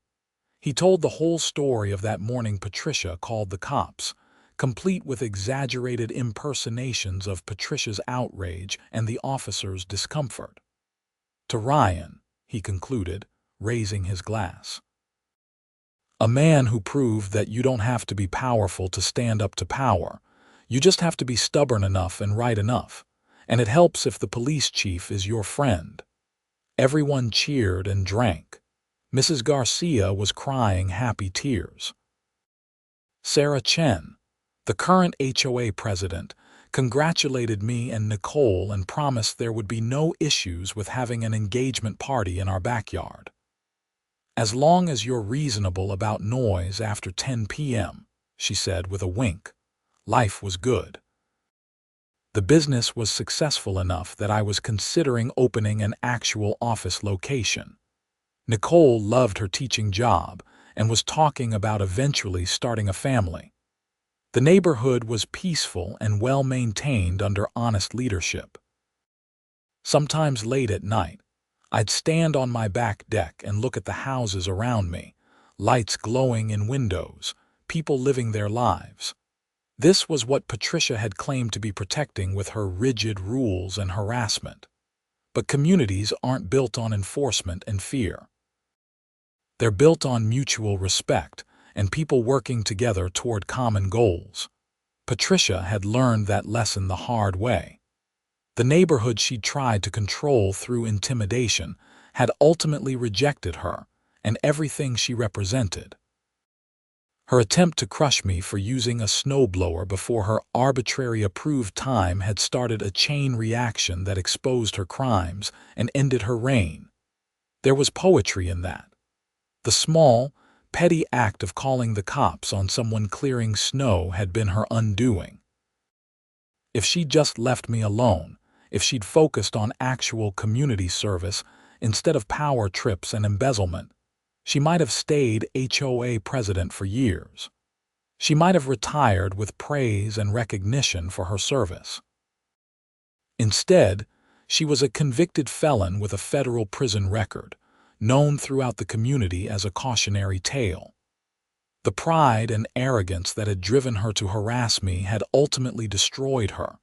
He told the whole story of that morning Patricia called the cops, complete with exaggerated impersonations of Patricia's outrage and the officer's discomfort. "To Ryan," he concluded, raising his glass. "A man who proved that you don't have to be powerful to stand up to power. You just have to be stubborn enough and right enough. And it helps if the police chief is your friend." Everyone cheered and drank. Mrs. Garcia was crying happy tears. Sarah Chen, the current HOA president, congratulated me and Nicole and promised there would be no issues with having an engagement party in our backyard. "As long as you're reasonable about noise after 10 p.m., she said with a wink. Life was good. The business was successful enough that I was considering opening an actual office location. Nicole loved her teaching job and was talking about eventually starting a family. The neighborhood was peaceful and well-maintained under honest leadership. Sometimes late at night, I'd stand on my back deck and look at the houses around me, lights glowing in windows, people living their lives. This was what Patricia had claimed to be protecting with her rigid rules and harassment. But communities aren't built on enforcement and fear. They're built on mutual respect and people working together toward common goals. Patricia had learned that lesson the hard way. The neighborhood she'd tried to control through intimidation had ultimately rejected her and everything she represented. Her attempt to crush me for using a snowblower before her arbitrary approved time had started a chain reaction that exposed her crimes and ended her reign. There was poetry in that. The small, petty act of calling the cops on someone clearing snow had been her undoing. If she'd just left me alone, if she'd focused on actual community service instead of power trips and embezzlement, she might have stayed HOA president for years. She might have retired with praise and recognition for her service. Instead, She was a convicted felon with a federal prison record, known throughout the community as a cautionary tale. The pride and arrogance that had driven her to harass me had ultimately destroyed her.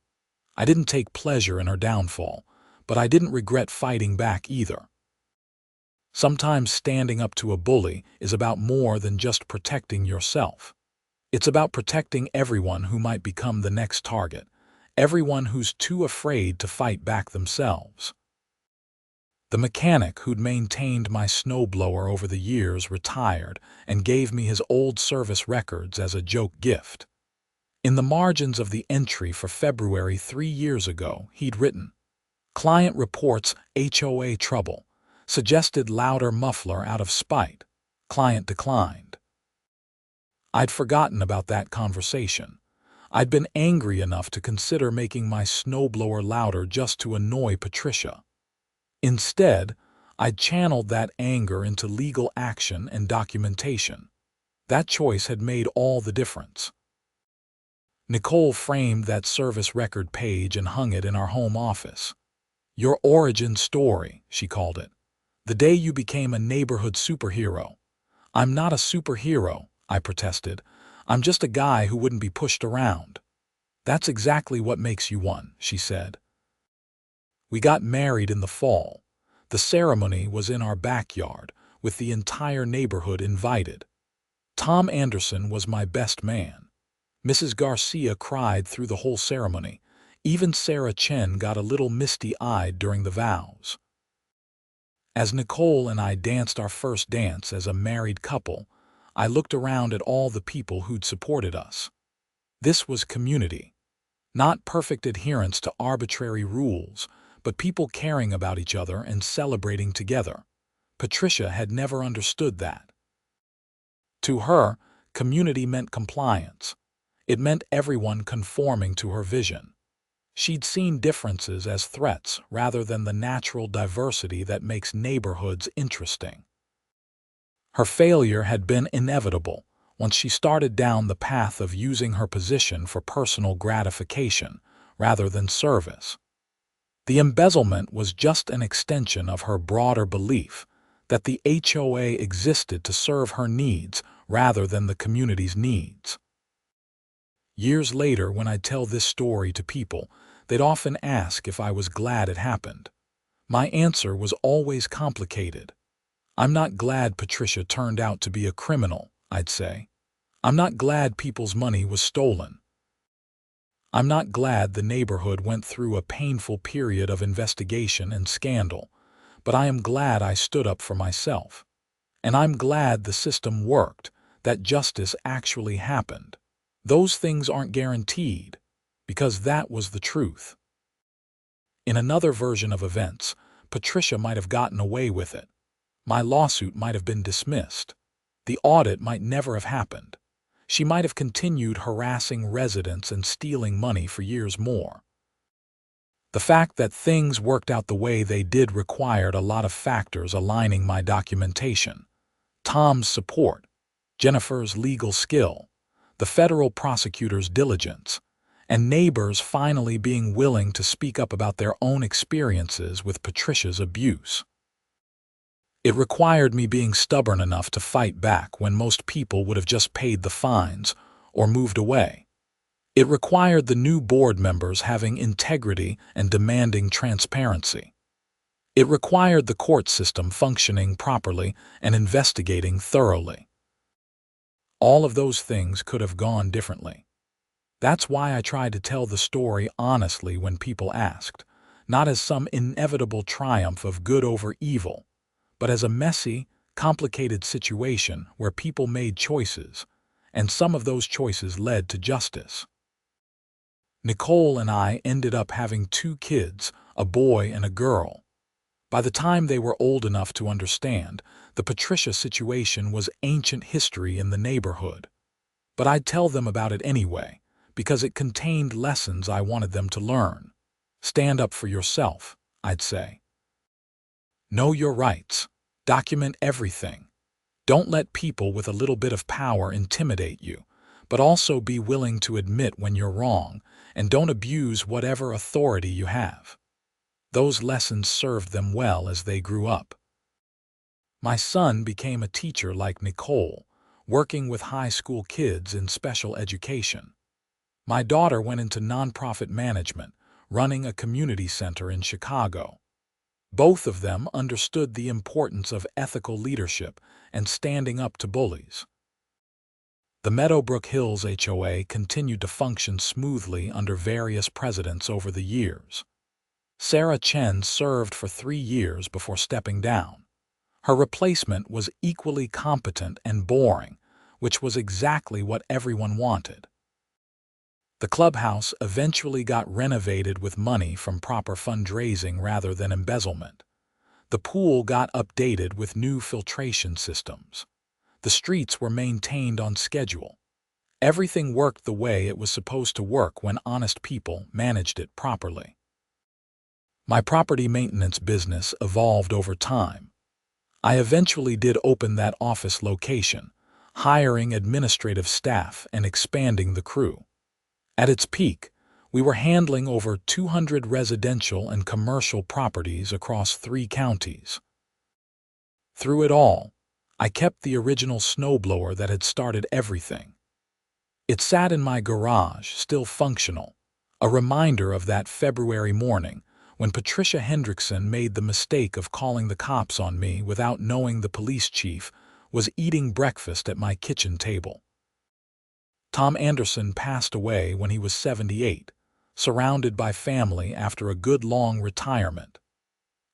I didn't take pleasure in her downfall, but I didn't regret fighting back either. Sometimes standing up to a bully is about more than just protecting yourself. It's about protecting everyone who might become the next target, everyone who's too afraid to fight back themselves. The mechanic who'd maintained my snowblower over the years retired and gave me his old service records as a joke gift. In the margins of the entry for February 3 years ago, he'd written, "Client reports HOA trouble. Suggested louder muffler out of spite. Client declined." I'd forgotten about that conversation. I'd been angry enough to consider making my snowblower louder just to annoy Patricia. Instead, I'd channeled that anger into legal action and documentation. That choice had made all the difference. Nicole framed that service record page and hung it in our home office. "Your origin story," she called it. "The day you became a neighborhood superhero." "I'm not a superhero," I protested. "I'm just a guy who wouldn't be pushed around." "That's exactly what makes you one," she said. We got married in the fall. The ceremony was in our backyard, with the entire neighborhood invited. Tom Anderson was my best man. Mrs. Garcia cried through the whole ceremony. Even Sarah Chen got a little misty-eyed during the vows. As Nicole and I danced our first dance as a married couple, I looked around at all the people who'd supported us. This was community. Not perfect adherence to arbitrary rules, but people caring about each other and celebrating together. Patricia had never understood that. To her, community meant compliance. It meant everyone conforming to her vision. She'd seen differences as threats rather than the natural diversity that makes neighborhoods interesting. Her failure had been inevitable once she started down the path of using her position for personal gratification rather than service. The embezzlement was just an extension of her broader belief that the HOA existed to serve her needs rather than the community's needs. Years later, when I'd tell this story to people, they'd often ask if I was glad it happened. My answer was always complicated. "I'm not glad Patricia turned out to be a criminal," I'd say. "I'm not glad people's money was stolen. I'm not glad the neighborhood went through a painful period of investigation and scandal, but I am glad I stood up for myself. And I'm glad the system worked, that justice actually happened. Those things aren't guaranteed, because that was the truth." In another version of events, Patricia might have gotten away with it. My lawsuit might have been dismissed. The audit might never have happened. She might have continued harassing residents and stealing money for years more. The fact that things worked out the way they did required a lot of factors aligning my documentation. Tom's support, Jennifer's legal skill, the federal prosecutor's diligence, and neighbors finally being willing to speak up about their own experiences with Patricia's abuse. It required me being stubborn enough to fight back when most people would have just paid the fines or moved away. It required the new board members having integrity and demanding transparency. It required the court system functioning properly and investigating thoroughly. All of those things could have gone differently. That's why I tried to tell the story honestly when people asked, not as some inevitable triumph of good over evil, but as a messy, complicated situation where people made choices, and some of those choices led to justice. Nicole and I ended up having 2 kids, a boy and a girl. By the time they were old enough to understand, the Patricia situation was ancient history in the neighborhood. But I'd tell them about it anyway, because it contained lessons I wanted them to learn. Stand up for yourself, I'd say. Know your rights. Document everything. Don't let people with a little bit of power intimidate you, but also be willing to admit when you're wrong, and don't abuse whatever authority you have. Those lessons served them well as they grew up. My son became a teacher like Nicole, working with high school kids in special education. My daughter went into nonprofit management, running a community center in Chicago. Both of them understood the importance of ethical leadership and standing up to bullies. The Meadowbrook Hills HOA continued to function smoothly under various presidents over the years. Sarah Chen served for 3 years before stepping down. Her replacement was equally competent and boring, which was exactly what everyone wanted. The clubhouse eventually got renovated with money from proper fundraising rather than embezzlement. The pool got updated with new filtration systems. The streets were maintained on schedule. Everything worked the way it was supposed to work when honest people managed it properly. My property maintenance business evolved over time. I eventually did open that office location, hiring administrative staff and expanding the crew. At its peak, we were handling over 200 residential and commercial properties across 3 counties. Through it all, I kept the original snowblower that had started everything. It sat in my garage, still functional, a reminder of that February morning when Patricia Hendrickson made the mistake of calling the cops on me without knowing the police chief was eating breakfast at my kitchen table. Tom Anderson passed away when he was 78, surrounded by family after a good long retirement.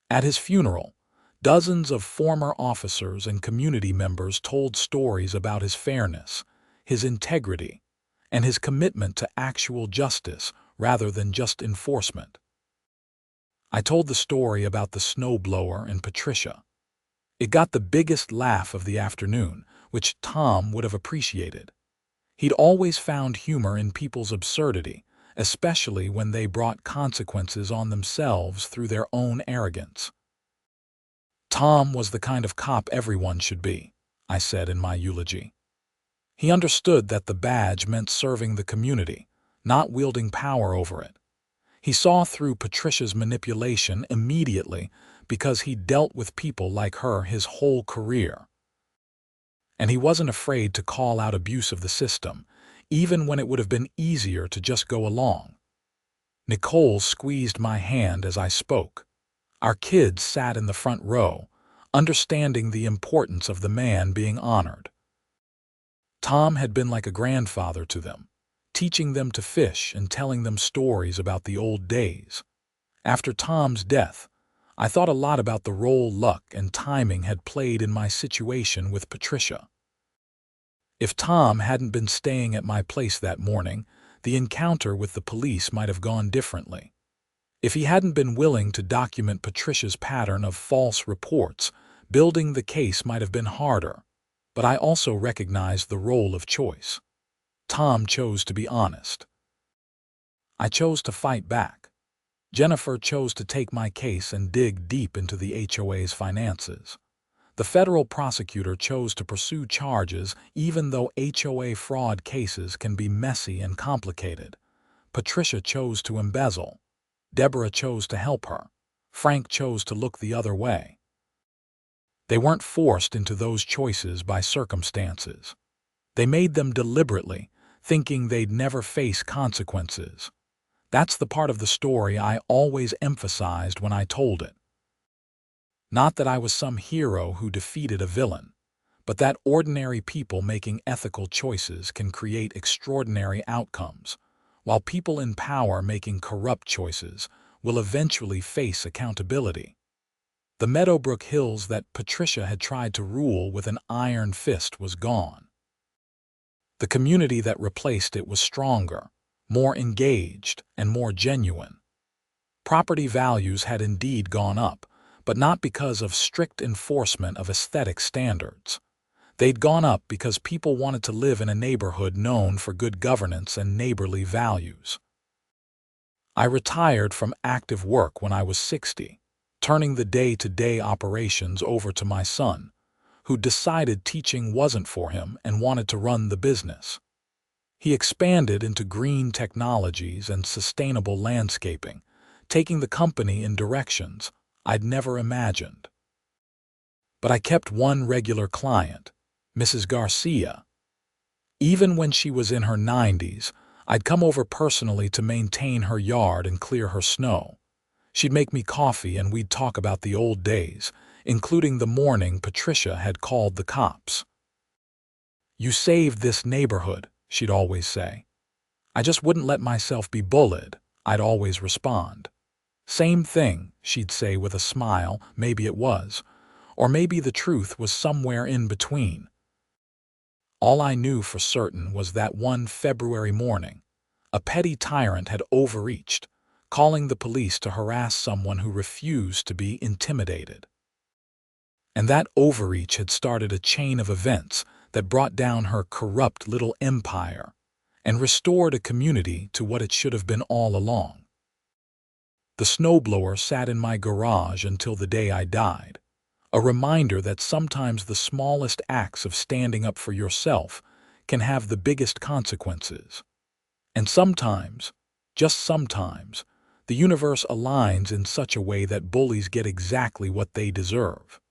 At his funeral, dozens of former officers and community members told stories about his fairness, his integrity, and his commitment to actual justice rather than just enforcement. I told the story about the snowblower and Patricia. It got the biggest laugh of the afternoon, which Tom would have appreciated. He'd always found humor in people's absurdity, especially when they brought consequences on themselves through their own arrogance. Tom was the kind of cop everyone should be, I said in my eulogy. He understood that the badge meant serving the community, not wielding power over it. He saw through Patricia's manipulation immediately because he dealt with people like her his whole career. And he wasn't afraid to call out abuse of the system, even when it would have been easier to just go along. Nicole squeezed my hand as I spoke. Our kids sat in the front row, understanding the importance of the man being honored. Tom had been like a grandfather to them, teaching them to fish and telling them stories about the old days. After Tom's death, I thought a lot about the role luck and timing had played in my situation with Patricia. If Tom hadn't been staying at my place that morning, the encounter with the police might have gone differently. If he hadn't been willing to document Patricia's pattern of false reports, building the case might have been harder. But I also recognized the role of choice. Tom chose to be honest. I chose to fight back. Jennifer chose to take my case and dig deep into the HOA's finances. The federal prosecutor chose to pursue charges even though HOA fraud cases can be messy and complicated. Patricia chose to embezzle. Deborah chose to help her. Frank chose to look the other way. They weren't forced into those choices by circumstances. They made them deliberately, thinking they'd never face consequences. That's the part of the story I always emphasized when I told it. Not that I was some hero who defeated a villain, but that ordinary people making ethical choices can create extraordinary outcomes, while people in power making corrupt choices will eventually face accountability. The Meadowbrook Hills that Patricia had tried to rule with an iron fist was gone. The community that replaced it was stronger, more engaged, and more genuine. Property values had indeed gone up, but not because of strict enforcement of aesthetic standards. They'd gone up because people wanted to live in a neighborhood known for good governance and neighborly values. I retired from active work when I was 60, turning the day-to-day operations over to my son, who decided teaching wasn't for him and wanted to run the business. He expanded into green technologies and sustainable landscaping, taking the company in directions I'd never imagined. But I kept one regular client, Mrs. Garcia. Even when she was in her 90s, I'd come over personally to maintain her yard and clear her snow. She'd make me coffee and we'd talk about the old days, including the morning Patricia had called the cops. "You saved this neighborhood," she'd always say. "I just wouldn't let myself be bullied," I'd always respond. "Same thing," she'd say with a smile. Maybe it was, or maybe the truth was somewhere in between. All I knew for certain was that one February morning, a petty tyrant had overreached, calling the police to harass someone who refused to be intimidated. And that overreach had started a chain of events that brought down her corrupt little empire and restored a community to what it should have been all along. The snowblower sat in my garage until the day I died, a reminder that sometimes the smallest acts of standing up for yourself can have the biggest consequences. And sometimes, just sometimes, the universe aligns in such a way that bullies get exactly what they deserve.